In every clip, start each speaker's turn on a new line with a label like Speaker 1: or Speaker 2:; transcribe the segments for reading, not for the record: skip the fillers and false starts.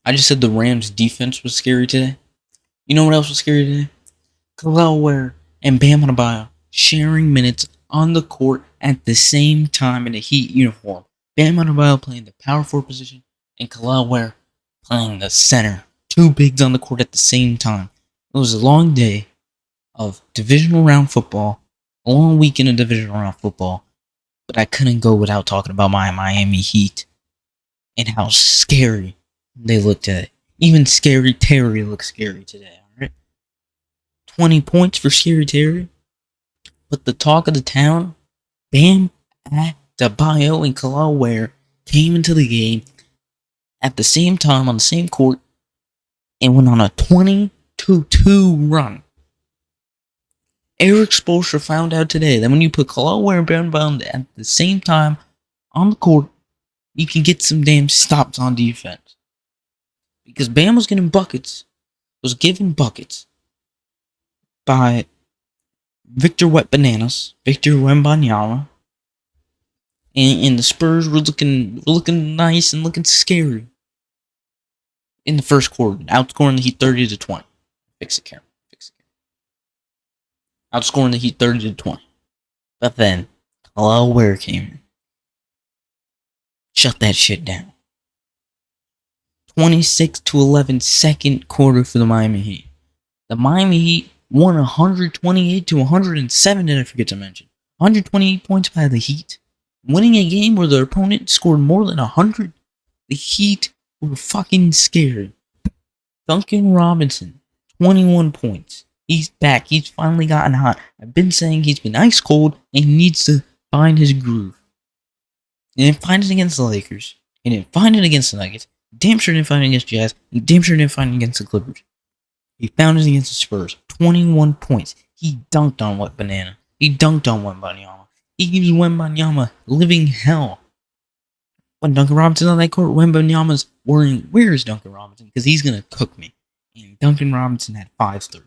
Speaker 1: I just said the Rams defense was scary today. You know what else was scary today? Ware and Bam Adebayo sharing minutes on the court at the same time in a Heat uniform. Bam Adebayo playing the power forward position and Ware playing the center. Two bigs on the court at the same time. It was a long day of divisional round football, a long weekend of divisional round football, but I couldn't go without talking about my Miami Heat and how scary they looked at it. Even Scary Terry looked scary today, alright? 20 points for Scary Terry. But the talk of the town, Bam Adebayo and Ware came into the game at the same time on the same court and went on a 20-2 run. Eric Spoelstra found out today that when you put Ware and Bam Adebayo at the same time on the court, you can get some damn stops on defense. Because Bam was getting buckets, was given buckets by Victor Wembanyama, and the Spurs were looking nice and looking scary in the first quarter, outscoring the Heat 30-20. Fix it, Karen. Fix it. Outscoring the Heat 30-20. But then, Ware came in. Shut that shit down. 26-11 second quarter for the Miami Heat. The Miami Heat won 128-107, did I forget to mention. 128 points by the Heat. Winning a game where their opponent scored more than 100. The Heat were fucking scared. Duncan Robinson, 21 points. He's back. He's finally gotten hot. I've been saying he's been ice cold and he needs to find his groove. He didn't find it against the Lakers. He didn't find it against the Nuggets. Damn sure didn't find it against Jazz. He damn sure didn't find it against the Clippers. He found it against the Spurs. 21 points. He dunked on Banana. He dunked on Wembanyama. He gives Wembanyama living hell. When Duncan Robinson on that court, Wembanyama's worrying, where is Duncan Robinson? Because he's going to cook me. And Duncan Robinson had 5 3.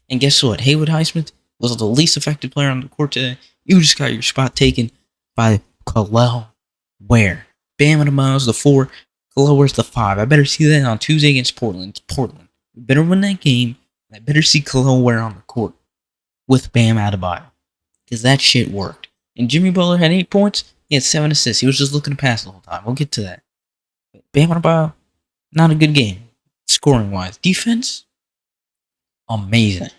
Speaker 1: And guess what? Haywood Highsmith was the least effective player on the court today. You just got your spot taken by Ware. Bam Adebayo's the 4. Ware's the 5. I better see that on Tuesday against Portland. It's Portland. We better win that game. And I better see Ware on the court with Bam Adebayo. Because that shit worked. And Jimmy Butler had 8 points. He had 7 assists. He was just looking to pass the whole time. We'll get to that. But Bam Adebayo, not a good game. Scoring-wise. Defense, amazing.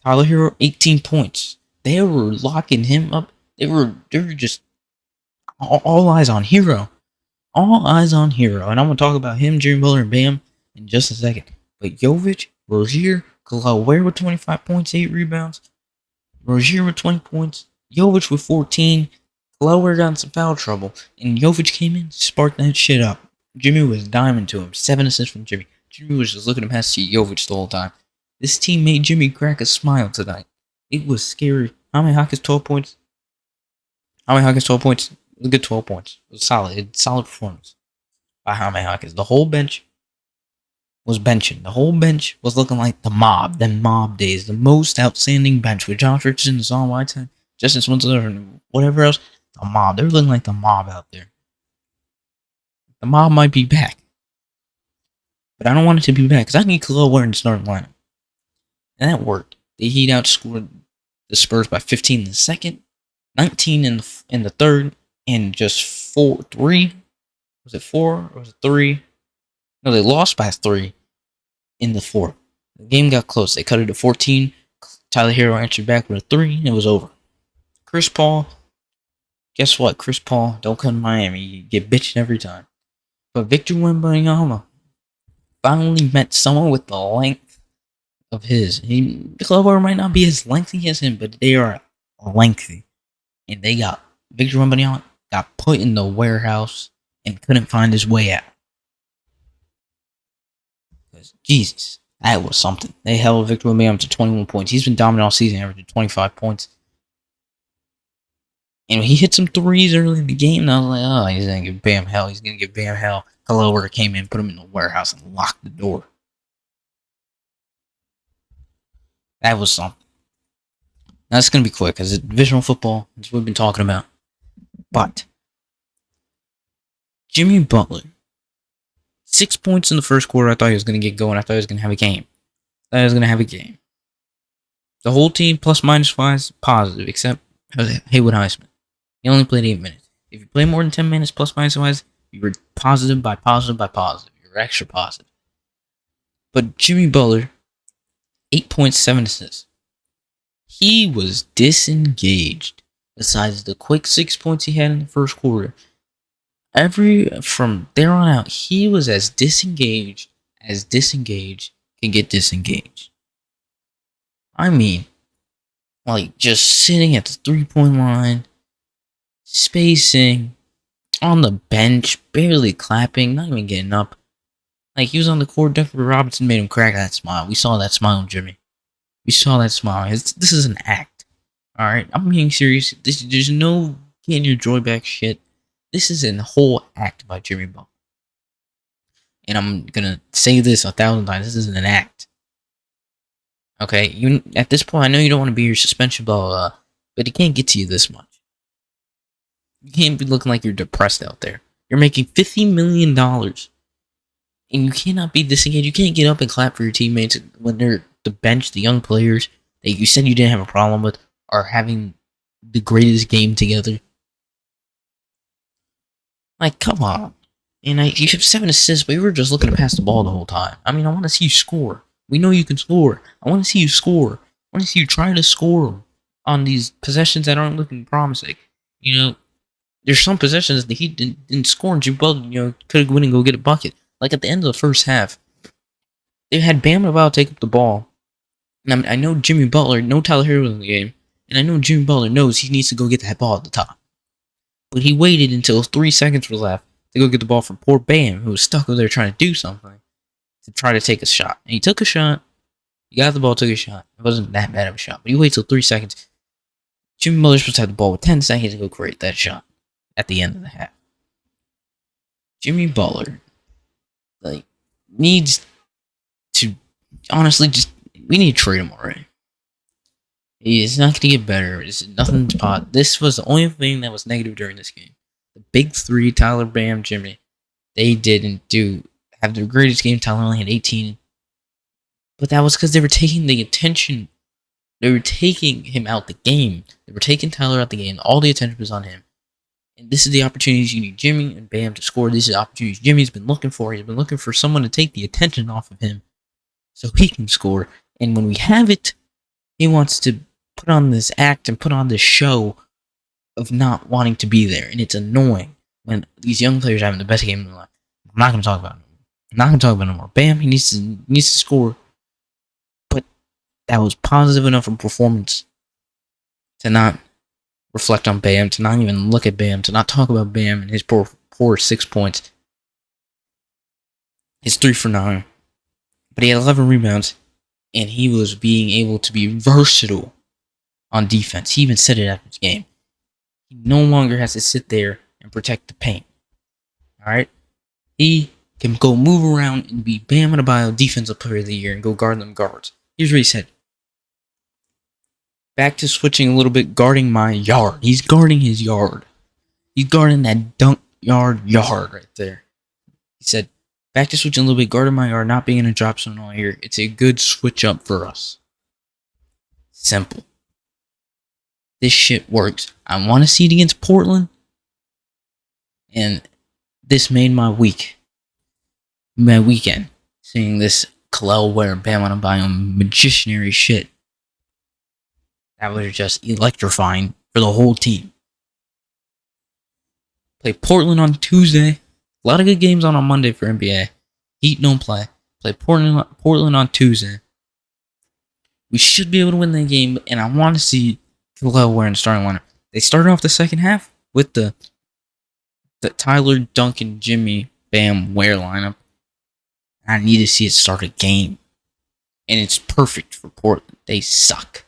Speaker 1: Tyler Hero, 18 points. They were locking him up. They were just all eyes on Hero. All eyes on Hero. And I'm going to talk about him, Jimmy Butler, and Bam in just a second. But Jovic, Rozier, Ware with 25 points, 8 rebounds. Rozier with 20 points. Jovic with 14. Ware got in some foul trouble. And Jovic came in, sparked that shit up. Jimmy was diming to him. 7 assists from Jimmy. Jimmy was just looking to pass to Jovic the whole time. This team made Jimmy crack a smile tonight. It was scary. Jaime Jaquez, 12 points. Jaime Jaquez, 12 points. It was a good 12 points. It was solid. It was solid performance by Jaime Jaquez. The whole bench was benching. The whole bench was looking like the mob. Them mob days. The most outstanding bench with Josh Richardson, Hassan Whiteside, Justin Swinsler, and whatever else. The mob. They were looking like the mob out there. The mob might be back. But I don't want it to be back because I need Ware in the starting lineup. And that worked. The Heat outscored the Spurs by 15 in the second, 19 in the third, and just 3. Was it 4 or was it 3? No, they lost by 3 in the fourth. The game got close. They cut it to 14. Tyler Hero answered back with a 3, and it was over. Chris Paul, guess what? Chris Paul, don't come to Miami. You get bitched every time. But Victor Wembanyama finally met someone with the length of his. Ware might not be as lengthy as him, but they are lengthy. And they got Victor Wembanyama got put in the warehouse and couldn't find his way out. Because Jesus, that was something. They held Victor Wembanyama to 21 points. He's been dominant all season, averaging 25 points. And when he hit some threes early in the game, and I was like, oh, he's going to give Bam hell. He's going to give Bam hell. Ware came in, put him in the warehouse, and locked the door. That was something. Now, it's going to be quick, because it's divisional football. That's what we've been talking about. But Jimmy Butler 6 points in the first quarter. I thought he was going to get going. I thought he was going to have a game. The whole team, plus minus wise, positive, except Haywood Highsmith. He only played 8 minutes. If you play more than 10 minutes, plus minus wise, you were positive by positive by positive. You're extra positive. But Jimmy Butler, 8.7 assists. He was disengaged. Besides the quick 6 points he had in the first quarter, from there on out, he was as disengaged can get disengaged. I mean, like just sitting at the 3-point line, spacing, on the bench, barely clapping, not even getting up. Like he was on the court, Duncan Robinson made him crack that smile. We saw that smile, Jimmy. We saw that smile. This is an act. Alright, I'm being serious. There's no getting your joy back shit. This is a whole act by Jimmy Butler. And I'm gonna say this 1,000 times. This isn't an act. Okay, you at this point, I know you don't want to be your suspension, blah, but it can't get to you this much. You can't be looking like you're depressed out there. You're making $50 million. And you cannot be disengaged. You can't get up and clap for your teammates when they're the bench, the young players that you said you didn't have a problem with, are having the greatest game together. Like, come on. And you have 7 assists, but you were just looking to pass the ball the whole time. I mean, I want to see you score. We know you can score. I want to see you score. I want to see you try to score on these possessions that aren't looking promising. You know, there's some possessions that he didn't score, and Jimmy Butler, could win and go get a bucket. Like at the end of the first half, they had Bam about to take up the ball. And I know Jimmy Butler, no Tyler Hero was in the game, and I know Jimmy Butler knows he needs to go get that ball at the top. But he waited until 3 seconds were left to go get the ball from poor Bam, who was stuck over there trying to do something, to try to take a shot. And he took a shot. He got the ball, took a shot. It wasn't that bad of a shot, but he waited till 3 seconds. Jimmy Butler's supposed to have the ball with 10 seconds to go create that shot at the end of the half. Jimmy Butler, needs to, honestly, we need to trade him already. He's not going to get better. It's nothing to pot. This was the only thing that was negative during this game. The big three, Tyler, Bam, Jimmy, they didn't have their greatest game. Tyler only had 18. But that was because they were taking the attention. They were taking him out the game. They were taking Tyler out the game. All the attention was on him. And this is the opportunities you need Jimmy and Bam to score. These are the opportunities Jimmy's been looking for. He's been looking for someone to take the attention off of him so he can score. And when we have it, he wants to put on this act and put on this show of not wanting to be there. And it's annoying when these young players are having the best game of their life. I'm not going to talk about it no more. Bam, he needs to score. But that was positive enough of a performance to not reflect on Bam, to not even look at Bam, to not talk about Bam and his poor 6 points. His 3 for 9. But he had 11 rebounds, and he was being able to be versatile on defense. He even said it after his game. He no longer has to sit there and protect the paint. Alright? He can go move around and be Bam Adebayo Defensive Player of the Year and go guard them guards. Here's what he said. Back to switching a little bit, guarding my yard. He's guarding his yard. He's guarding that dunk yard right there. He said, back to switching a little bit, guarding my yard, not being in a drop zone all year. It's a good switch up for us. Simple. This shit works. I want to see it against Portland. And this made my weekend. Seeing this Ware Bam Adebayo magicianary shit. That was just electrifying for the whole team. Play Portland on Tuesday. A lot of good games on Monday for NBA. Heat don't play. Play Portland on Tuesday. We should be able to win that game, and I want to see Ware in the starting lineup. They started off the second half with the Tyler, Duncan, Jimmy, Bam, Ware lineup. I need to see it start a game. And it's perfect for Portland. They suck.